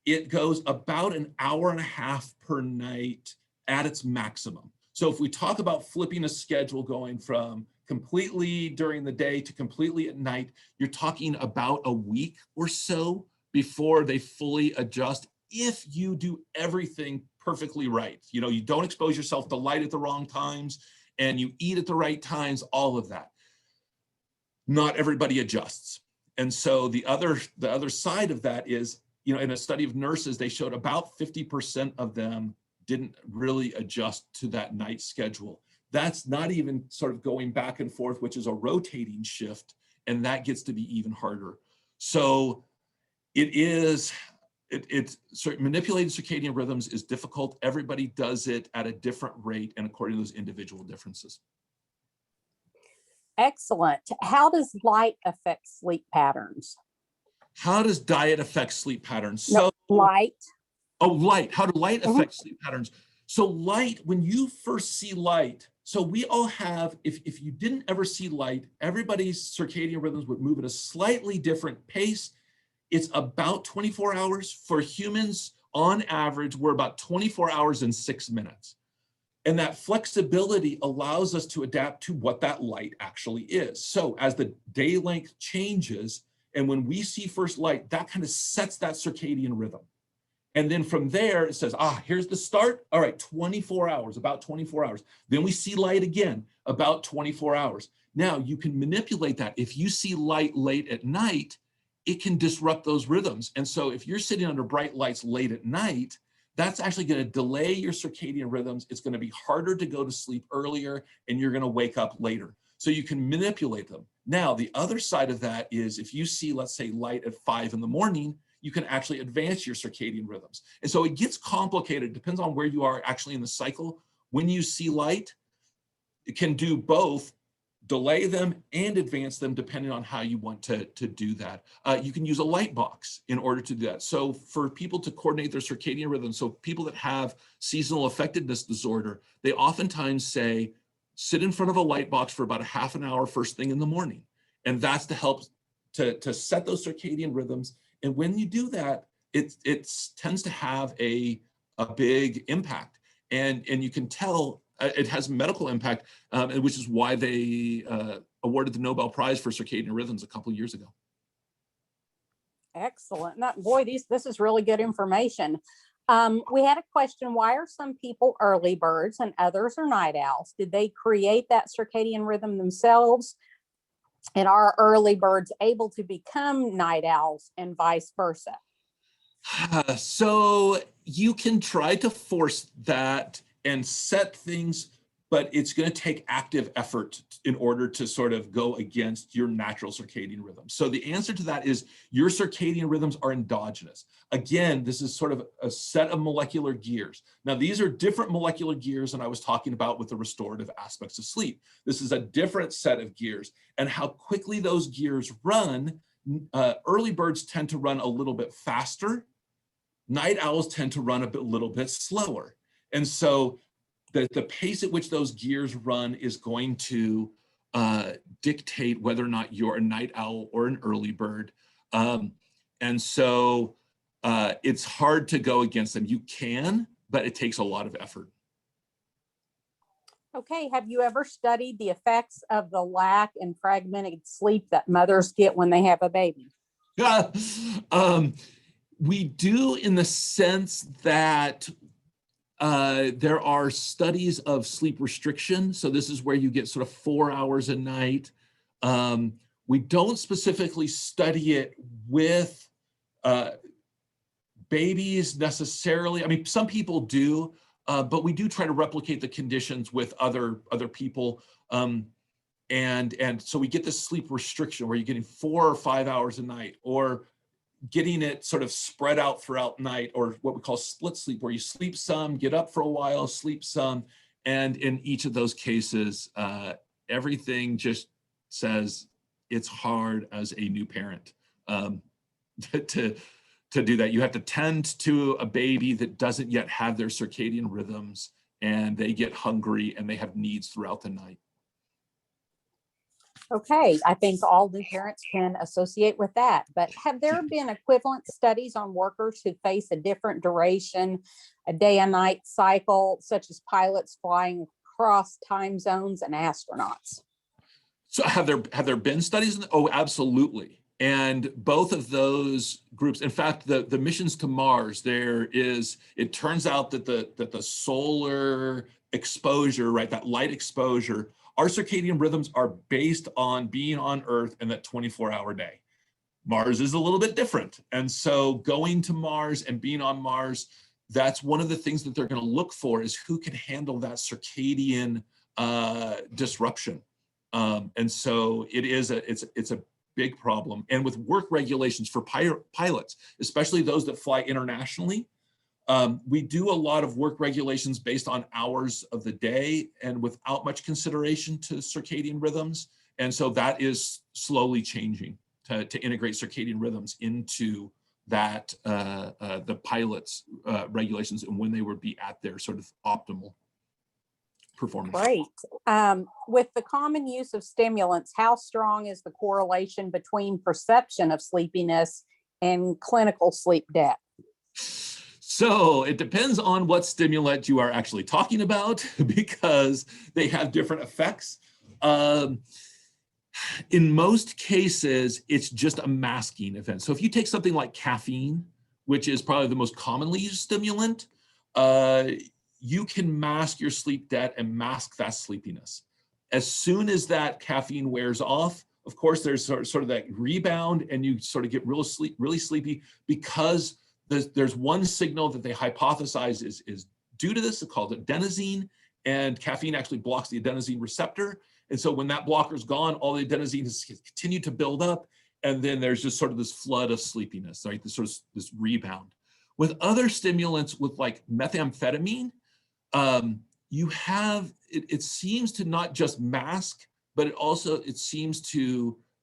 Speaker 2: it goes about an hour and a half per night at its maximum. So if we talk about flipping a schedule going from completely during the day to completely at night, you're talking about a week or so before they fully adjust, if you do everything perfectly right. You know, you don't expose yourself to light at the wrong times, and you eat at the right times, all of that. Not everybody adjusts. And so the other side of that is, you know, in a study of nurses, they showed about 50% of them didn't really adjust to that night schedule. That's not even sort of going back and forth, which is a rotating shift, and that gets to be even harder. So it's manipulating circadian rhythms is difficult. Everybody does it at a different rate and according to those individual differences.
Speaker 3: Excellent. How does light affect sleep patterns?
Speaker 2: How does diet affect sleep patterns?
Speaker 3: No, light.
Speaker 2: Oh, light. How do light affect sleep patterns? So light, when you first see light, so we all have, if you didn't ever see light, everybody's circadian rhythms would move at a slightly different pace. It's about 24 hours. For humans, on average, we're about 24 hours and 6 minutes. And that flexibility allows us to adapt to what that light actually is. So as the day length changes, and when we see first light, that kind of sets that circadian rhythm. And then from there, it says, here's the start. All right, 24 hours, about 24 hours. Then we see light again, about 24 hours. Now you can manipulate that. If you see light late at night, it can disrupt those rhythms. And so if you're sitting under bright lights late at night, that's actually going to delay your circadian rhythms. It's going to be harder to go to sleep earlier, and you're going to wake up later. So you can manipulate them. Now, the other side of that is if you see, let's say, light at 5 in the morning, you can actually advance your circadian rhythms. And so it gets complicated. It depends on where you are actually in the cycle. When you see light, it can do both, delay them and advance them depending on how you want to do that. You can use a light box in order to do that. So for people to coordinate their circadian rhythm, so people that have seasonal affectiveness disorder, they oftentimes say, sit in front of a light box for about a half an hour first thing in the morning. And that's to help to set those circadian rhythms. And when you do that, it tends to have a big impact. And you can tell it has medical impact, which is why they awarded the Nobel Prize for circadian rhythms a couple of years ago.
Speaker 3: Excellent. This is really good information. We had a question, why are some people early birds and others are night owls? Did they create that circadian rhythm themselves? And are early birds able to become night owls and vice versa?
Speaker 2: So you can try to force that and set things, but it's going to take active effort in order to sort of go against your natural circadian rhythm. So the answer to that is your circadian rhythms are endogenous. Again, this is sort of a set of molecular gears. Now, these are different molecular gears than I was talking about with the restorative aspects of sleep. This is a different set of gears, and how quickly those gears run, early birds tend to run a little bit faster night owls tend to run a little bit slower. And so the pace at which those gears run is going to dictate whether or not you're a night owl or an early bird. And so it's hard to go against them. You can, but it takes a lot of effort.
Speaker 3: Okay, have you ever studied the effects of the lack and fragmented sleep that mothers get when they have a baby?
Speaker 2: We do, in the sense that there are studies of sleep restriction. So this is where you get sort of 4 hours a night. We don't specifically study it with babies necessarily. I mean, some people do, but we do try to replicate the conditions with other people. And so we get this sleep restriction where you're getting 4 or 5 hours a night, or getting it sort of spread out throughout night, or what we call split sleep, where you sleep some, get up for a while, sleep some. And in each of those cases, everything just says it's hard as a new parent to do that. You have to tend to a baby that doesn't yet have their circadian rhythms, and they get hungry and they have needs throughout the night.
Speaker 3: Okay, I think all new parents can associate with that. But have there been equivalent studies on workers who face a different duration, a day and night cycle, such as pilots flying across time zones and astronauts?
Speaker 2: So have there been studies? Oh, absolutely. And both of those groups, in fact, the missions to Mars, it turns out that the solar exposure, right, that light exposure, our circadian rhythms are based on being on Earth in that 24-hour day. Mars is a little bit different. And so going to Mars and being on Mars, that's one of the things that they're going to look for, is who can handle that circadian disruption. And so it's a big problem. And with work regulations for pilots, especially those that fly internationally, we do a lot of work regulations based on hours of the day and without much consideration to circadian rhythms. And so that is slowly changing to integrate circadian rhythms into that the pilots' regulations, and when they would be at their sort of optimal performance.
Speaker 3: Great. With the common use of stimulants, how strong is the correlation between perception of sleepiness and clinical sleep debt?
Speaker 2: So it depends on what stimulant you are actually talking about, because they have different effects. In most cases, it's just a masking event. So if you take something like caffeine, which is probably the most commonly used stimulant, you can mask your sleep debt and mask that sleepiness. As soon as that caffeine wears off, of course, there's sort of that rebound, and you sort of get really sleepy, because there's one signal that they hypothesize is due to this. It's called adenosine, and caffeine actually blocks the adenosine receptor. And so when that blocker's gone, all the adenosine has continued to build up, and then there's just sort of this flood of sleepiness, right? This rebound. With other stimulants, with like methamphetamine, you have, it seems to not just mask, but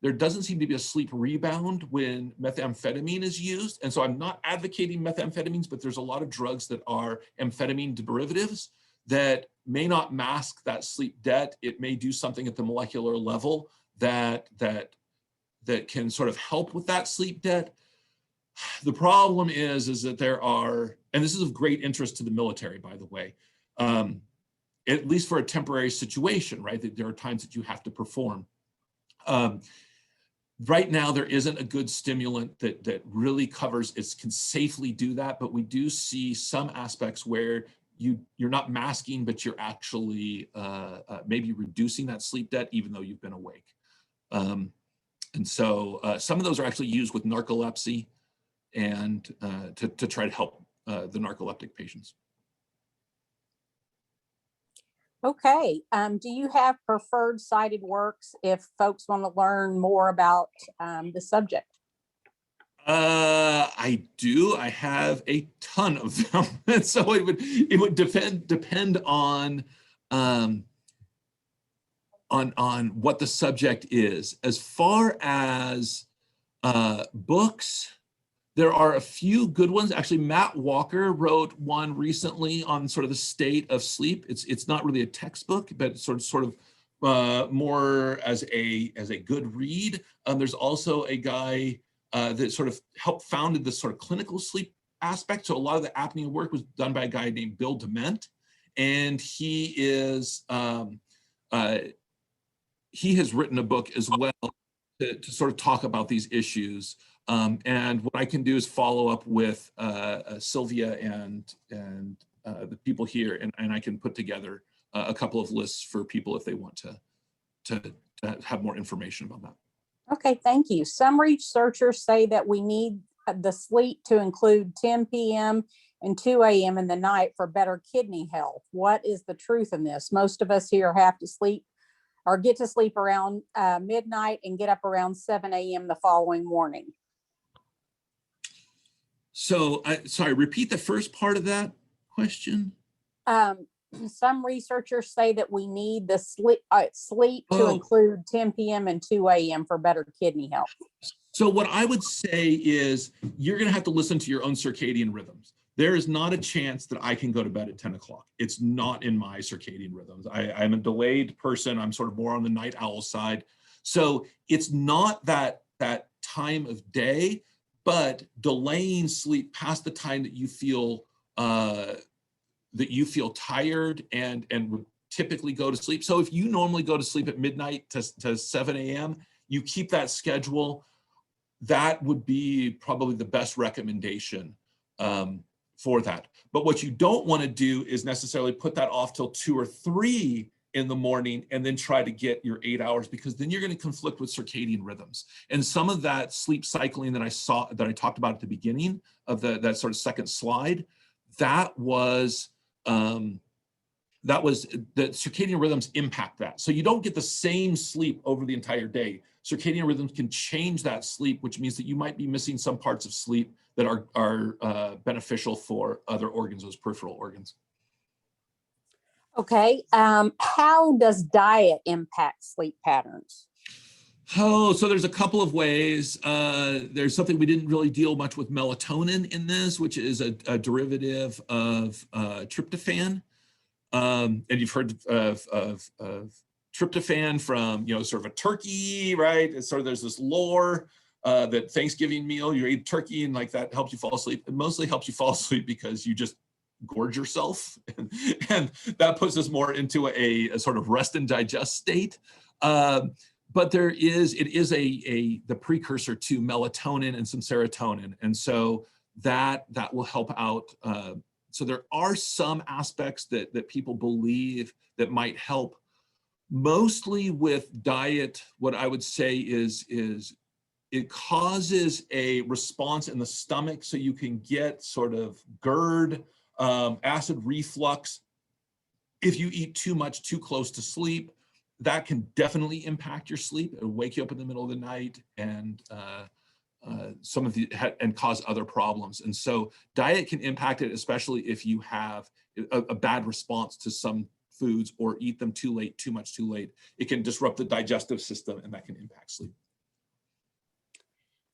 Speaker 2: there doesn't seem to be a sleep rebound when methamphetamine is used. And so I'm not advocating methamphetamines, but there's a lot of drugs that are amphetamine derivatives that may not mask that sleep debt. It may do something at the molecular level that can sort of help with that sleep debt. The problem is that there are, and this is of great interest to the military, by the way, at least for a temporary situation, right? That there are times that you have to perform. Right now, there isn't a good stimulant that really covers, it can safely do that, but we do see some aspects where you're not masking, but you're actually maybe reducing that sleep debt even though you've been awake. And so some of those are actually used with narcolepsy and to try to help the narcoleptic patients.
Speaker 3: Okay. Do you have preferred cited works if folks want to learn more about the subject?
Speaker 2: I do. I have a ton of them, and so it would depend on what the subject is. As far as books, There are a few good ones. Actually, Matt Walker wrote one recently on sort of the state of sleep. It's not really a textbook, but sort of more as a good read. There's also a guy that sort of helped founded this sort of clinical sleep aspect. So a lot of the apnea work was done by a guy named Bill Dement, and he has written a book as well to sort of talk about these issues. And what I can do is follow up with Sylvia and the people here, and I can put together a couple of lists for people if they want to have more information about that.
Speaker 3: Okay, thank you. Some researchers say that we need the sleep to include 10 p.m. and 2 a.m. in the night for better kidney health. What is the truth in this? Most of us here have to sleep or get to sleep around midnight and get up around 7 a.m. the following morning.
Speaker 2: So, sorry, repeat the first part of that question.
Speaker 3: Some researchers say that we need the sleep to include 10 p.m. and 2 a.m. for better kidney health.
Speaker 2: So what I would say is you're going to have to listen to your own circadian rhythms. There is not a chance that I can go to bed at 10 o'clock. It's not in my circadian rhythms. I'm a delayed person. I'm sort of more on the night owl side. So it's not that time of day, but delaying sleep past the time that you feel tired and would typically go to sleep. So if you normally go to sleep at midnight to 7 a.m., you keep that schedule. That would be probably the best recommendation for that. But what you don't want to do is necessarily put that off till 2 or 3 in the morning and then try to get your 8 hours, because then you're going to conflict with circadian rhythms. And some of that sleep cycling that I talked about at the beginning of that sort of second slide, that was the circadian rhythms impact that. So you don't get the same sleep over the entire day. Circadian rhythms can change that sleep, which means that you might be missing some parts of sleep that are beneficial for other organs, those peripheral organs.
Speaker 3: Okay, how does diet impact sleep patterns?
Speaker 2: Oh, so there's a couple of ways. There's something we didn't really deal much with melatonin in this, which is a derivative of tryptophan. And you've heard of tryptophan from, sort of a turkey, right? It's sort of, there's this lore that Thanksgiving meal, you eat turkey and like that helps you fall asleep. It mostly helps you fall asleep because you just gorge yourself. And that puts us more into a sort of rest and digest state. But it is the precursor to melatonin and some serotonin. And so that will help out. So there are some aspects that people believe that might help. Mostly with diet, what I would say is it causes a response in the stomach, so you can get sort of GERD, acid reflux. If you eat too much, too close to sleep, that can definitely impact your sleep. It'll wake you up in the middle of the night and and cause other problems. And so diet can impact it, especially if you have a bad response to some foods or eat them too late, too much too late. It can disrupt the digestive system and that can impact sleep.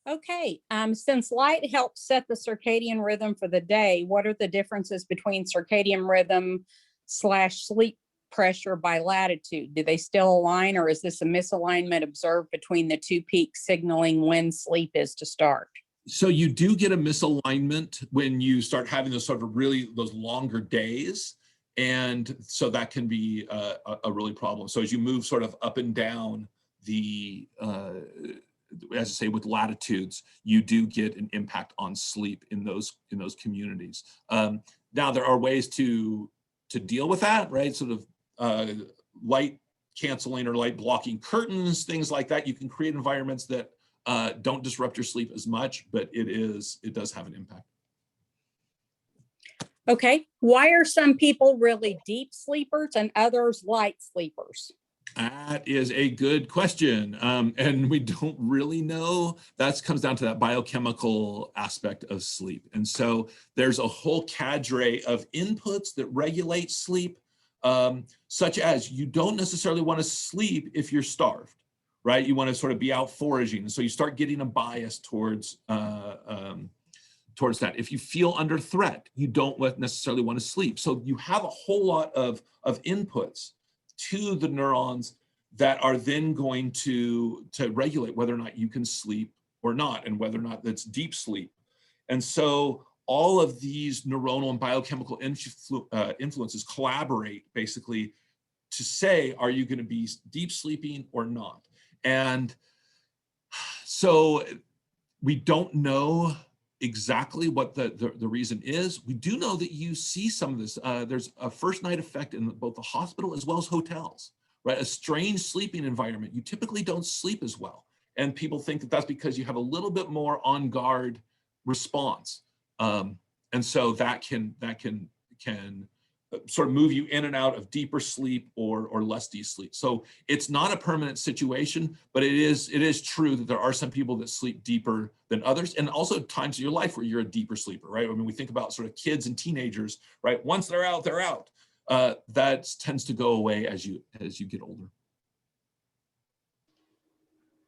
Speaker 3: Okay, since light helps set the circadian rhythm for the day, what are the differences between circadian rhythm / sleep pressure by latitude? Do they still align, or is this a misalignment observed between the two peaks signaling when sleep is to start?
Speaker 2: So you do get a misalignment when you start having those longer days. And so that can be a really problem. So as you move sort of up and down the, as I say, with latitudes, you do get an impact on sleep in those communities. Now there are ways to deal with that, right? Sort of light canceling or light blocking curtains, things like that. You can create environments that don't disrupt your sleep as much, but it does have an impact.
Speaker 3: Okay, why are some people really deep sleepers and others light sleepers?
Speaker 2: That is a good question. And we don't really know. That comes down to that biochemical aspect of sleep. And so there's a whole cadre of inputs that regulate sleep, such as you don't necessarily want to sleep if you're starved, right? You want to sort of be out foraging. And so you start getting a bias towards towards that. If you feel under threat, you don't necessarily want to sleep. So you have a whole lot of inputs to the neurons that are then going to regulate whether or not you can sleep or not, and whether or not that's deep sleep. And so all of these neuronal and biochemical influences collaborate basically to say, are you going to be deep sleeping or not? And so we don't know exactly what the reason is. We do know that you see some of this. There's a first night effect in both the hospital as well as hotels, right? A strange sleeping environment. You typically don't sleep as well. And people think that that's because you have a little bit more on guard response. And so that can sort of move you in and out of deeper sleep or less deep sleep. So it's not a permanent situation, but it is true that there are some people that sleep deeper than others, and also times in your life where you're a deeper sleeper, right? I mean, we think about sort of kids and teenagers, right? Once they're out, they're out. That tends to go away as you get older.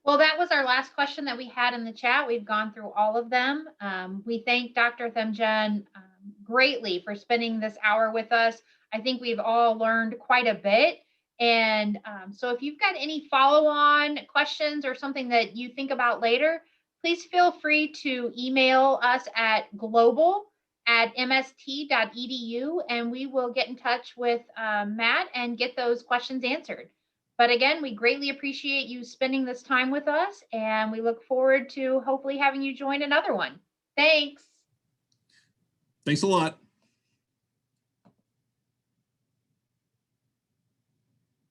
Speaker 1: Well, that was our last question that we had in the chat. We've gone through all of them. We thank Dr. Thimgan greatly for spending this hour with us. I think we've all learned quite a bit. And so if you've got any follow-on questions or something that you think about later, please feel free to email us at global@mst.edu, and we will get in touch with Matt and get those questions answered. But again, we greatly appreciate you spending this time with us, and we look forward to hopefully having you join another one. Thanks.
Speaker 2: Thanks a lot.